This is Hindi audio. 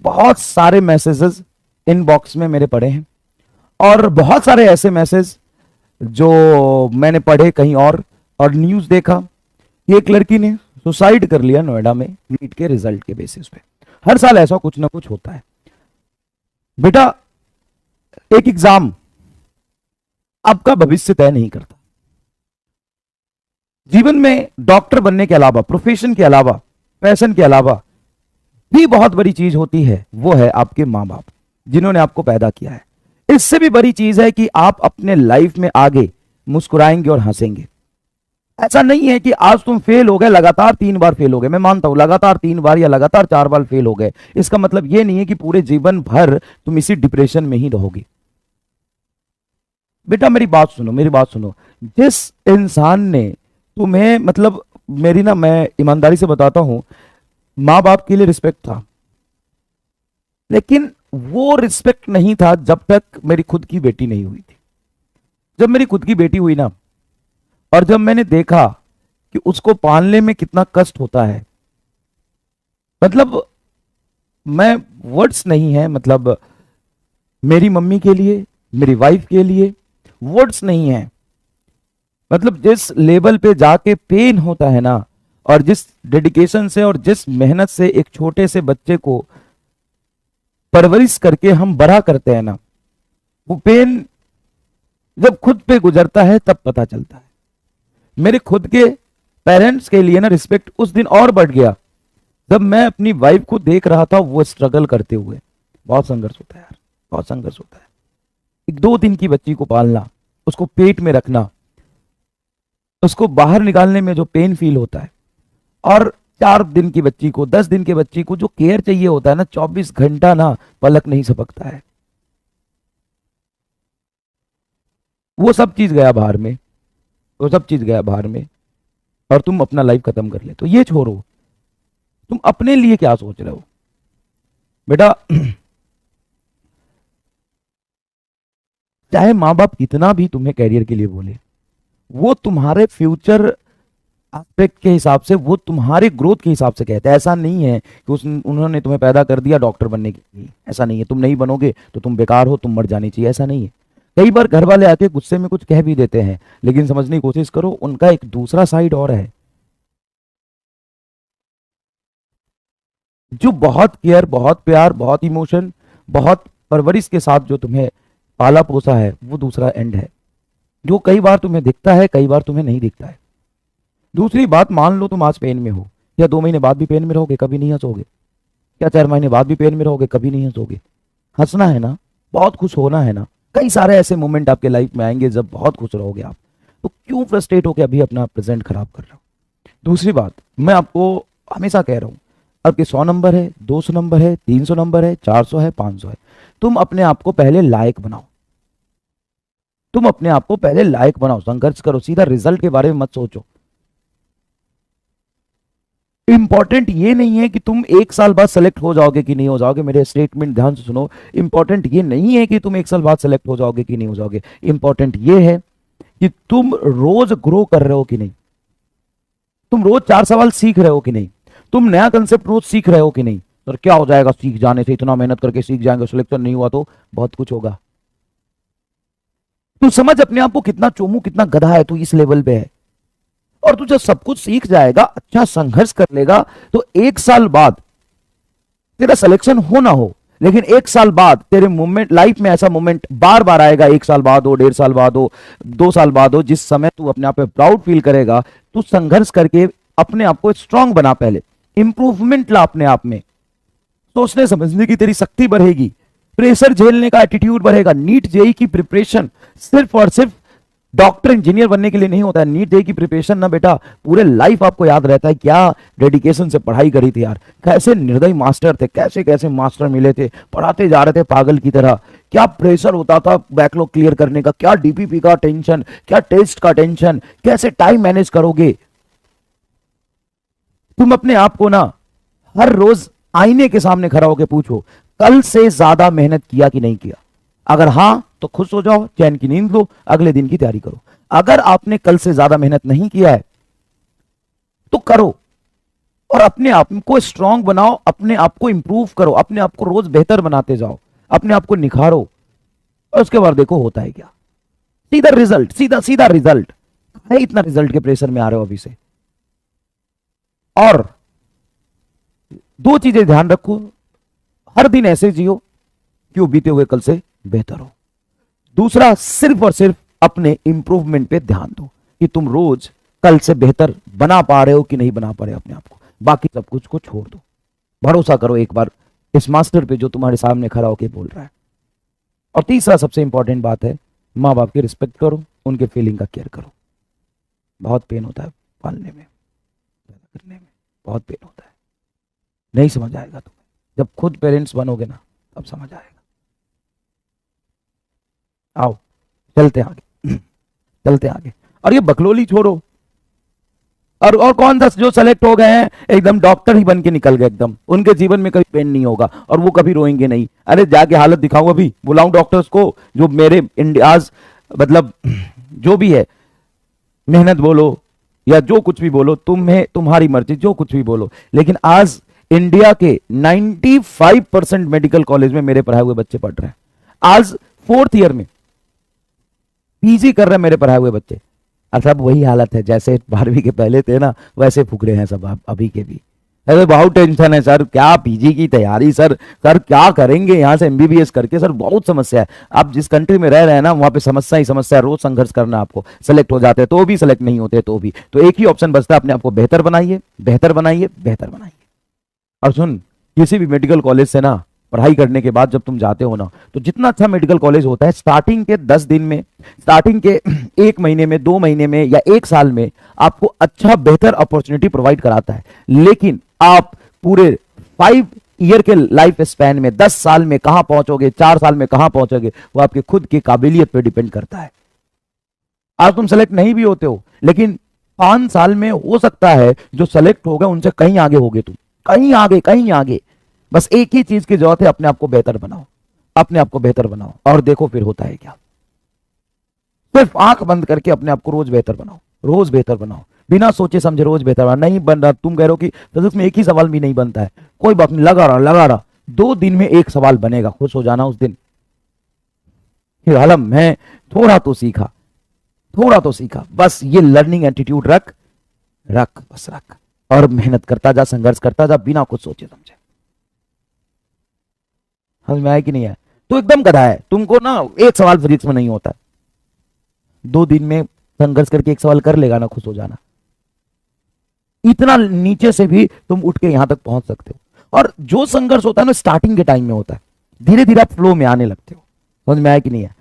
बहुत सारे मैसेजेस इनबॉक्स में मेरे पड़े हैं, और बहुत सारे ऐसे मैसेज जो मैंने पढ़े कहीं और न्यूज देखा कि एक लड़की ने सुसाइड कर लिया नोएडा में नीट के रिजल्ट के बेसिस पे। हर साल ऐसा कुछ ना कुछ होता है। बेटा, एक एग्जाम आपका भविष्य तय नहीं करता। जीवन में डॉक्टर बनने के अलावा, प्रोफेशन के अलावा, पैशन के अलावा भी बहुत बड़ी चीज होती है, वो है आपके मां बाप जिन्होंने आपको पैदा किया है। इससे भी बड़ी चीज है कि आप अपने लाइफ में आगे मुस्कुराएंगे और हंसेंगे। ऐसा नहीं है कि आज तुम फेल हो गए, लगातार 3 बार फेल हो गए। मैं मानता हूं लगातार 3 बार या लगातार 4 बार फेल हो गए, इसका मतलब यह नहीं है कि पूरे जीवन भर तुम इसी डिप्रेशन में ही रहोगे। बेटा मेरी बात सुनो, मेरी बात सुनो। जिस इंसान ने तुम्हें, मतलब मेरी ना, मैं ईमानदारी से बताता हूं, मां बाप के लिए रिस्पेक्ट था, लेकिन वो रिस्पेक्ट नहीं था जब तक मेरी खुद की बेटी नहीं हुई थी। जब मेरी खुद की बेटी हुई ना, और जब मैंने देखा कि उसको पालने में कितना कष्ट होता है, मतलब मैं वर्ड्स नहीं है, मतलब मेरी मम्मी के लिए, मेरी वाइफ के लिए वर्ड्स नहीं है। मतलब जिस लेवल पे जाके पेन होता है ना, और जिस डेडिकेशन से और जिस मेहनत से एक छोटे से बच्चे को परवरिश करके हम बड़ा करते हैं ना, वो पेन जब खुद पे गुजरता है तब पता चलता है। मेरे खुद के पेरेंट्स के लिए ना रिस्पेक्ट उस दिन और बढ़ गया जब मैं अपनी वाइफ को देख रहा था वो स्ट्रगल करते हुए। बहुत संघर्ष होता है यार, बहुत संघर्ष होता है। एक 2 दिन की बच्ची को पालना, उसको पेट में रखना, उसको बाहर निकालने में जो पेन फील होता है, और 4 दिन की बच्ची को, 10 दिन की बच्ची को जो केयर चाहिए होता है ना, 24 घंटा ना पलक नहीं झपकता है, वो सब चीज गया बाहर में, वो सब चीज गया बाहर में, और तुम अपना लाइफ खत्म कर ले। तो ये छोड़ो, तुम अपने लिए क्या सोच रहे हो बेटा। चाहे मां बाप कितना भी तुम्हें कैरियर के लिए बोले, वो तुम्हारे फ्यूचर एस्पेक्ट के हिसाब से, वो तुम्हारे ग्रोथ के हिसाब से कहते हैं। ऐसा नहीं है कि उन्होंने तुम्हें पैदा कर दिया डॉक्टर बनने के लिए, ऐसा नहीं है। तुम नहीं बनोगे तो तुम बेकार हो, तुम मर जानी चाहिए, ऐसा नहीं है। कई बार घर वाले आके गुस्से में कुछ कह भी देते हैं, लेकिन समझने की कोशिश करो उनका एक दूसरा साइड और है, जो बहुत केयर, बहुत प्यार, बहुत इमोशन, बहुत परवरिश के साथ जो तुम्हें पाला पोसा है, वो दूसरा एंड है, जो कई बार तुम्हें दिखता है, कई बार तुम्हें नहीं दिखता है। दूसरी बात, मान लो तुम आज पेन में हो, या 2 महीने बाद भी पेन में रहोगे, कभी नहीं हंसोगे। क्या 4 महीने बाद भी पेन में रहोगे, कभी नहीं हंसोगे। हंसना है ना, बहुत खुश होना है ना। कई सारे ऐसे मोमेंट आपके लाइफ में आएंगे जब बहुत खुश रहोगे आप। तो क्यों फ्रस्ट्रेट होकर अभी अपना प्रेजेंट खराब कर रहे हो। दूसरी बात, मैं आपको हमेशा कह रहा हूं, आपके 100 नंबर है, 200 नंबर है, 300 नंबर है, 400 है, 500 है, तुम अपने आप को पहले लायक बनाओ। तुम अपने आप को पहले लायक बनाओ, संघर्ष करो, सीधा रिजल्ट के बारे में मत सोचो। इंपॉर्टेंट ये नहीं है कि तुम 1 साल बाद सेलेक्ट हो जाओगे कि नहीं हो जाओगे। मेरे स्टेटमेंट ध्यान से सुनो। इंपॉर्टेंट ये नहीं है कि तुम 1 साल बाद सेलेक्ट हो जाओगे कि नहीं हो जाओगे। इंपॉर्टेंट ये है कि तुम रोज ग्रो कर रहे हो कि नहीं, तुम रोज 4 सवाल सीख रहे हो कि नहीं, तुम नया कंसेप्ट रोज सीख रहे हो कि नहीं। सर क्या हो जाएगा सीख जाने से, इतना मेहनत करके सीख जाएंगे, सिलेक्शन नहीं हुआ तो बहुत कुछ होगा। तू समझ अपने आप को कितना चोमू, कितना गधा है तू, इस लेवल पे है। और तू जब सब कुछ सीख जाएगा, अच्छा संघर्ष कर लेगा, तो 1 साल बाद तेरा सिलेक्शन हो ना हो, लेकिन 1 साल बाद तेरे मोमेंट, लाइफ में ऐसा मोमेंट बार बार आएगा, 1 साल बाद हो, 1.5 साल बाद हो, 2 साल बाद हो, जिस समय तू अपने आप पे प्राउड फील करेगा। तू संघर्ष करके अपने आप को स्ट्रांग बना, पहले इंप्रूवमेंट ला अपने आप में, सोचने समझने की तेरी शक्ति बढ़ेगी, प्रेशर झेलने का एटीट्यूड बढ़ेगा। नीट जेई की प्रिपरेशन सिर्फ और सिर्फ डॉक्टर इंजीनियर बनने के लिए नहीं होता है। नीट जेई की प्रिपरेशन ना बेटा, पूरे लाइफ आपको याद रहता है क्या डेडिकेशन से पढ़ाई करी थी यार, कैसे निर्दयी मास्टर थे, कैसे कैसे मास्टर मिले थे, पढ़ाते जा रहे थे पागल की तरह, क्या प्रेशर होता था बैकलॉग क्लियर करने का, क्या डीपीपी का टेंशन, क्या टेस्ट का टेंशन, कैसे टाइम मैनेज करोगे। तुम अपने आप को ना हर रोज आईने के सामने खड़ा होकर पूछो, कल से ज्यादा मेहनत किया कि नहीं किया। अगर हां तो खुश हो जाओ, चैन की नींद लो, अगले दिन की तैयारी करो। अगर आपने कल से ज्यादा मेहनत नहीं किया है तो करो, और अपने आप को स्ट्रांग बनाओ, अपने आप को इंप्रूव करो, अपने आप को रोज बेहतर बनाते जाओ, अपने आप को निखारो, और उसके बाद देखो होता है क्या। सीधा रिजल्ट, सीधा सीधा रिजल्ट है। इतना रिजल्ट के प्रेशर में आ रहे हो अभी से। और दो चीजें ध्यान रखो, हर दिन ऐसे जियो कि वो बीते हुए कल से बेहतर हो। दूसरा, सिर्फ और सिर्फ अपने इंप्रूवमेंट पे ध्यान दो कि तुम रोज कल से बेहतर बना पा रहे हो कि नहीं बना पा रहे हो अपने आप को। बाकी सब कुछ को छोड़ दो, भरोसा करो एक बार इस मास्टर पे जो तुम्हारे सामने खड़ा होकर बोल रहा है। और तीसरा सबसे इंपॉर्टेंट बात है, माँ बाप की रिस्पेक्ट करो, उनके फीलिंग का केयर करो। बहुत पेन होता है पालने में, पैदा करने में बहुत पेन होता है। नहीं समझ आएगा तुम्हें, जब खुद पेरेंट्स बनोगे ना तब समझ आएगा। आओ चलते आगे, चलते आगे। और ये बकलोली छोड़ो। और कौन सा जो सेलेक्ट हो गए हैं एकदम डॉक्टर ही बन के निकल गए, एकदम उनके जीवन में कभी पेन नहीं होगा और वो कभी रोएंगे नहीं। अरे जाके हालत दिखाओ, अभी बुलाऊं डॉक्टर्स को जो मेरे इंडियाज, मतलब जो भी है, मेहनत बोलो या जो कुछ भी बोलो, तुम्हें तुम्हारी मर्जी, जो कुछ भी बोलो, लेकिन आज इंडिया के 95% मेडिकल कॉलेज में मेरे पढ़ाए हुए बच्चे पढ़ रहे हैं। आज 4th ईयर में पीजी कर रहे हैं मेरे पढ़ाए हुए बच्चे। और सब वही हालत है जैसे 12वीं के पहले थे ना, वैसे फुकरे हैं सब अभी के भी। अरे बहुत टेंशन है सर, क्या पीजी की तैयारी सर, सर क्या करेंगे यहाँ से एमबीबीएस करके, सर बहुत समस्या है। आप जिस कंट्री में रह रहे हैं ना वहाँ पे समस्या ही समस्या, रोज संघर्ष करना। आपको सेलेक्ट हो जाते हैं तो भी, सेलेक्ट नहीं होते तो भी। तो एक ही ऑप्शन बचता है, अपने आप को बेहतर बनाइए, बेहतर बनाइए, बेहतर बनाइए। और सुन, किसी भी मेडिकल कॉलेज से ना पढ़ाई करने के बाद जब तुम जाते हो ना, तो जितना अच्छा मेडिकल कॉलेज होता है, स्टार्टिंग के 10 दिन में, स्टार्टिंग के 1 महीने में, 2 महीने में या 1 साल में आपको अच्छा बेहतर अपॉर्चुनिटी प्रोवाइड कराता है। लेकिन आप पूरे 5 ईयर के लाइफ स्पैन में, 10 साल में कहां पहुंचोगे, 4 साल में कहां पहुंचोगे, वो आपके खुद की काबिलियत पे डिपेंड करता है। आज तुम सेलेक्ट नहीं भी होते हो, लेकिन 5 साल में हो सकता है जो सेलेक्ट हो गए उनसे कहीं आगे होगे तुम, कहीं आगे, कहीं आगे। बस एक ही चीज की जरूरत है, अपने आप को बेहतर बनाओ, अपने आप को बेहतर बनाओ, और देखो फिर होता है क्या। सिर्फ आंख बंद करके अपने आप को रोज बेहतर बनाओ, रोज बेहतर बनाओ, बिना सोचे समझे रोज बेहतर बनाओ। नहीं बन रहा, तुम कह रहे हो कि फिजिक्स में एक ही सवाल भी नहीं बनता है, कोई बात नहीं, लगा रहा लगा रहा, 2 दिन में 1 सवाल बनेगा, खुश हो जाना उस दिन। फिर आलम मैं थोड़ा तो सीखा, थोड़ा तो सीखा, बस ये लर्निंग एटीट्यूड रख, रख बस रख, और मेहनत करता जा, संघर्ष करता जा, बिना कुछ सोचे समझे। समझ में आया कि नहीं है? तो एकदम गधा है, तुमको ना 1 सवाल फिजिक्स में नहीं होता है, 2 दिन में संघर्ष करके 1 सवाल कर लेगा ना, खुश हो जाना। इतना नीचे से भी तुम उठ के यहां तक पहुंच सकते हो। और जो संघर्ष होता है ना स्टार्टिंग के टाइम में होता है, धीरे धीरे आप फ्लो में आने लगते हो। समझ में आया कि नहीं है?